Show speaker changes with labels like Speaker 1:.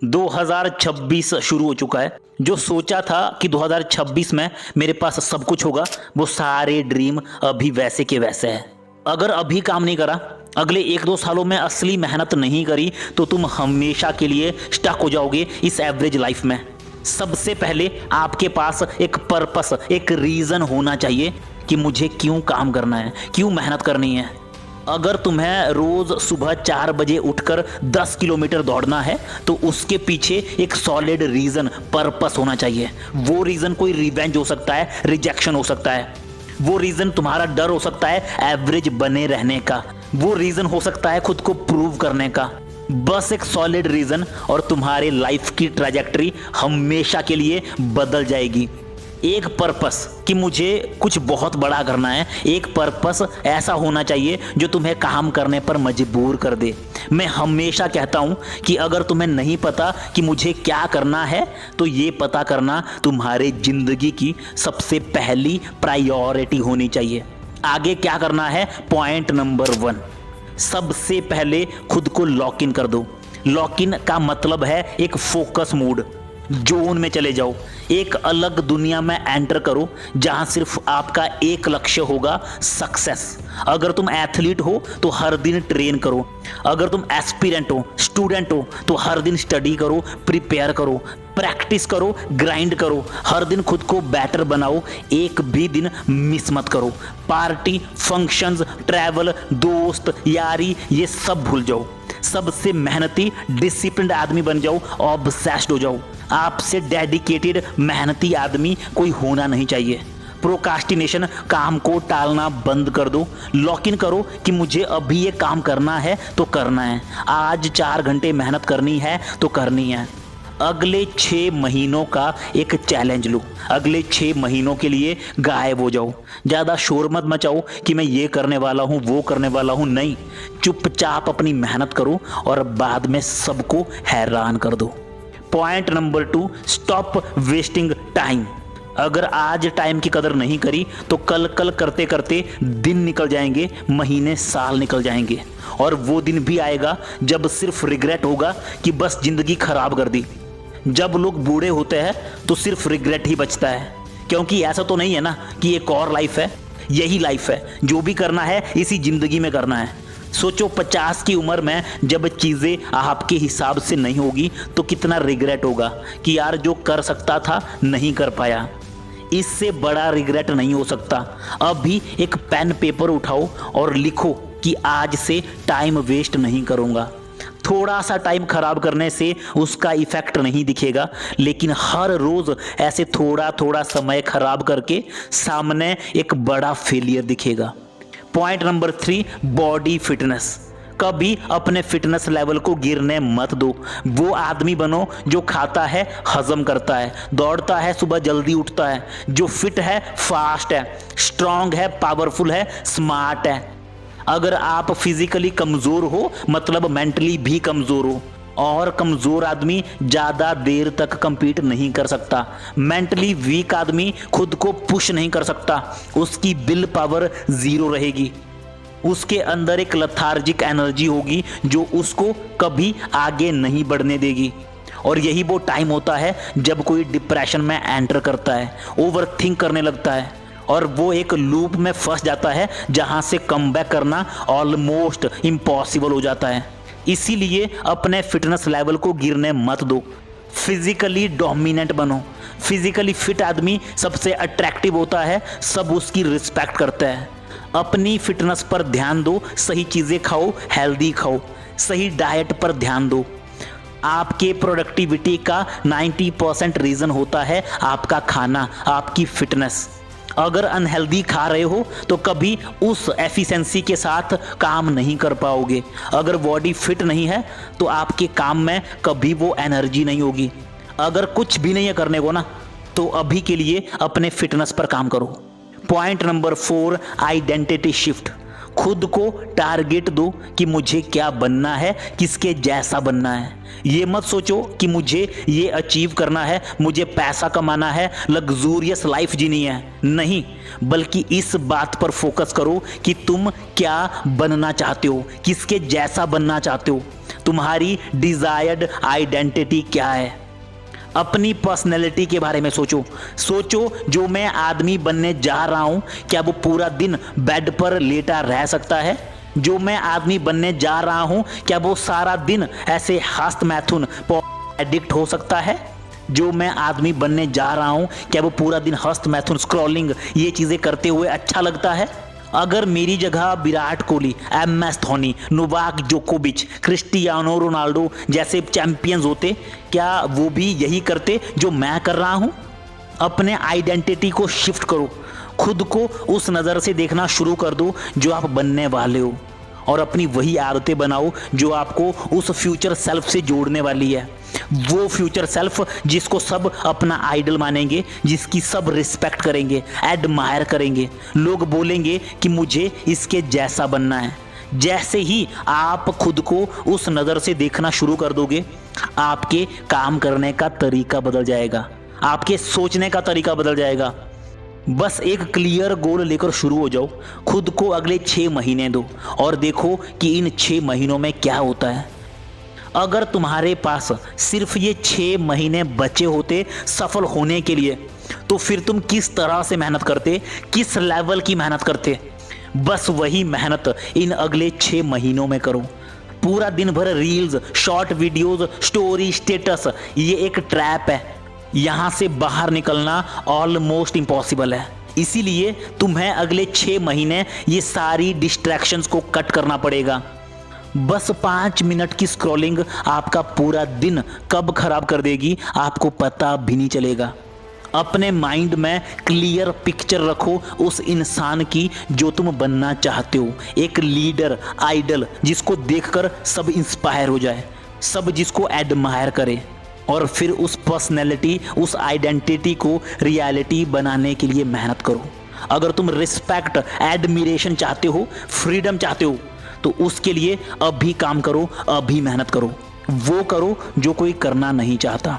Speaker 1: 2026 शुरू हो चुका है। जो सोचा था कि 2026 में मेरे पास सब कुछ होगा, वो सारे ड्रीम अभी वैसे के वैसे हैं। अगर अभी काम नहीं करा, अगले 1-2 सालों में असली मेहनत नहीं करी, तो तुम हमेशा के लिए स्टक हो जाओगे इस एवरेज लाइफ में। सबसे पहले आपके पास एक पर्पस, एक रीजन होना चाहिए कि मुझे क्यों काम करना है, क्यों मेहनत करनी है। अगर तुम्हें रोज सुबह 4 बजे उठकर 10 किलोमीटर दौड़ना है, तो उसके पीछे एक सॉलिड रीजन, पर्पस होना चाहिए। वो रीजन कोई रिवेंज हो सकता है, रिजेक्शन हो सकता है, वो रीजन तुम्हारा डर हो सकता है एवरेज बने रहने का, वो रीजन हो सकता है खुद को प्रूव करने का। बस एक सॉलिड रीजन और तुम्हारे लाइफ की ट्रैजेक्टरी हमेशा के लिए बदल जाएगी। एक पर्पस कि मुझे कुछ बहुत बड़ा करना है, एक पर्पस ऐसा होना चाहिए जो तुम्हें काम करने पर मजबूर कर दे। मैं हमेशा कहता हूं कि अगर तुम्हें नहीं पता कि मुझे क्या करना है, तो ये पता करना तुम्हारे जिंदगी की सबसे पहली प्रायोरिटी होनी चाहिए। आगे क्या करना है? पॉइंट नंबर 1, सबसे पहले खुद को लॉक इन कर दो। लॉक इन का मतलब है एक फोकस मोड, जोन में चले जाओ, एक अलग दुनिया में एंटर करो जहां सिर्फ आपका एक लक्ष्य होगा, सक्सेस। अगर तुम एथलीट हो तो हर दिन ट्रेन करो, अगर तुम एस्पिरेंट हो, स्टूडेंट हो, तो हर दिन स्टडी करो, प्रिपेयर करो, प्रैक्टिस करो, ग्राइंड करो, हर दिन खुद को बेटर बनाओ, एक भी दिन मिस मत करो। पार्टी, फंक्शंस, ट्रैवल, दोस्त, यारी, ये सब भूल जाओ। सबसे मेहनती, डिसिप्लिन्ड आदमी बन जाओ, ऑब्सेस्ड हो जाओ। आपसे डेडिकेटेड मेहनती आदमी कोई होना नहीं चाहिए। प्रोकास्टिनेशन, काम को टालना बंद कर दो। लॉक इन करो कि मुझे अभी ये काम करना है तो करना है, आज 4 घंटे मेहनत करनी है तो करनी है। अगले 6 महीनों का एक चैलेंज लो, अगले 6 महीनों के लिए गायब हो जाओ। ज़्यादा शोर मत मचाओ कि मैं ये करने वाला हूँ, वो करने वाला हूँ, नहीं, चुपचाप अपनी मेहनत करो और बाद में सबको हैरान कर दो। Point number 2, stop wasting time. अगर आज टाइम की कदर नहीं करी, तो कल कल करते करते दिन निकल जाएंगे, महीने, साल निकल जाएंगे, और वो दिन भी आएगा जब सिर्फ रिग्रेट होगा कि बस जिंदगी खराब कर दी। जब लोग बूढ़े होते हैं तो सिर्फ रिग्रेट ही बचता है, क्योंकि ऐसा तो नहीं है ना कि एक और लाइफ है, यही लाइफ है, जो भी करना है इसी जिंदगी में करना है। सोचो 50 की उम्र में जब चीज़ें आपके हिसाब से नहीं होगी, तो कितना रिग्रेट होगा कि यार जो कर सकता था नहीं कर पाया। इससे बड़ा रिग्रेट नहीं हो सकता। अभी एक पेन पेपर उठाओ और लिखो कि आज से टाइम वेस्ट नहीं करूँगा। थोड़ा सा टाइम खराब करने से उसका इफेक्ट नहीं दिखेगा, लेकिन हर रोज ऐसे थोड़ा थोड़ा समय खराब करके सामने एक बड़ा फेलियर दिखेगा। Point number 3, body fitness. कभी अपने फिटनेस लेवल को गिरने मत दो। वो आदमी बनो जो खाता है, हजम करता है, दौड़ता है, सुबह जल्दी उठता है, जो फिट है, फास्ट है, स्ट्रांग है, पावरफुल है, स्मार्ट है। अगर आप फिजिकली कमजोर हो, मतलब मेंटली भी कमजोर हो, और कमजोर आदमी ज्यादा देर तक कंपीट नहीं कर सकता। मेंटली वीक आदमी खुद को पुश नहीं कर सकता, उसकी विल पावर 0 रहेगी, उसके अंदर एक लथार्जिक एनर्जी होगी जो उसको कभी आगे नहीं बढ़ने देगी। और यही वो टाइम होता है जब कोई डिप्रेशन में एंटर करता है, ओवर थिंक करने लगता है, और वो एक लूप में फंस जाता है जहां से कमबैक करना ऑलमोस्ट इम्पॉसिबल हो जाता है। इसीलिए अपने फिटनेस लेवल को गिरने मत दो, फिजिकली डोमिनेंट बनो। फिजिकली फिट आदमी सबसे अट्रैक्टिव होता है, सब उसकी रिस्पेक्ट करते हैं। अपनी फिटनेस पर ध्यान दो, सही चीज़ें खाओ, हेल्दी खाओ, सही डाइट पर ध्यान दो। आपके प्रोडक्टिविटी का 90% रीज़न होता है आपका खाना, आपकी फिटनेस। अगर अनहेल्दी खा रहे हो तो कभी उस एफिशिएंसी के साथ काम नहीं कर पाओगे। अगर बॉडी फिट नहीं है तो आपके काम में कभी वो एनर्जी नहीं होगी। अगर कुछ भी नहीं है करने को ना, तो अभी के लिए अपने फिटनेस पर काम करो। Point number 4, identity shift. खुद को टारगेट दो कि मुझे क्या बनना है, किसके जैसा बनना है। ये मत सोचो कि मुझे ये अचीव करना है, मुझे पैसा कमाना है, लग्जूरियस लाइफ जीनी है, नहीं, बल्कि इस बात पर फोकस करो कि तुम क्या बनना चाहते हो, किसके जैसा बनना चाहते हो। तुम्हारी डिजायर्ड आइडेंटिटी क्या है। अपनी पर्सनैलिटी के बारे में सोचो। सोचो जो मैं आदमी बनने जा रहा हूं, क्या वो पूरा दिन बेड पर लेटा रह सकता है? जो मैं आदमी बनने जा रहा हूं, क्या वो सारा दिन ऐसे हस्त मैथुन एडिक्ट हो सकता है? जो मैं आदमी बनने जा रहा हूं, क्या वो पूरा दिन हस्त मैथुन स्क्रॉलिंग ये चीजें करते हुए अच्छा लगता है? अगर मेरी जगह विराट कोहली, MS धोनी, नोवाक जोकोविच, क्रिस्टियानो रोनाल्डो जैसे चैंपियंस होते, क्या वो भी यही करते जो मैं कर रहा हूं? अपने आइडेंटिटी को शिफ्ट करो, खुद को उस नज़र से देखना शुरू कर दो जो आप बनने वाले हो, और अपनी वही आदतें बनाओ जो आपको उस फ्यूचर सेल्फ से जोड़ने वाली है। वो फ्यूचर सेल्फ जिसको सब अपना आइडल मानेंगे, जिसकी सब रिस्पेक्ट करेंगे, एडमायर करेंगे। लोग बोलेंगे कि मुझे इसके जैसा बनना है। जैसे ही आप खुद को उस नज़र से देखना शुरू कर दोगे, आपके काम करने का तरीका बदल जाएगा, आपके सोचने का तरीका बदल जाएगा। बस एक क्लियर गोल लेकर शुरू हो जाओ। खुद को अगले 6 महीने दो और देखो कि इन 6 महीनों में क्या होता है। अगर तुम्हारे पास सिर्फ ये 6 महीने बचे होते सफल होने के लिए, तो फिर तुम किस तरह से मेहनत करते, किस लेवल की मेहनत करते? बस वही मेहनत इन अगले 6 महीनों में करो। पूरा दिन भर reels, short videos, story, status, ये एक ट्रैप है। यहाँ से बाहर निकलना ऑलमोस्ट इम्पॉसिबल है। इसीलिए तुम्हें अगले 6 महीने ये सारी डिस्ट्रैक्शंस को कट करना पड़ेगा। बस 5 मिनट की स्क्रॉलिंग आपका पूरा दिन कब खराब कर देगी आपको पता भी नहीं चलेगा। अपने माइंड में क्लियर पिक्चर रखो उस इंसान की जो तुम बनना चाहते हो। एक लीडर, आइडल जिसको देखकर सब इंस्पायर हो जाए, सब जिसको एडमायर करे, और फिर उस पर्सनैलिटी, उस आइडेंटिटी को रियलिटी बनाने के लिए मेहनत करो। अगर तुम रिस्पेक्ट, एडमिरेशन चाहते हो, फ्रीडम चाहते हो, तो उसके लिए अभी काम करो, अभी मेहनत करो। वो करो जो कोई करना नहीं चाहता।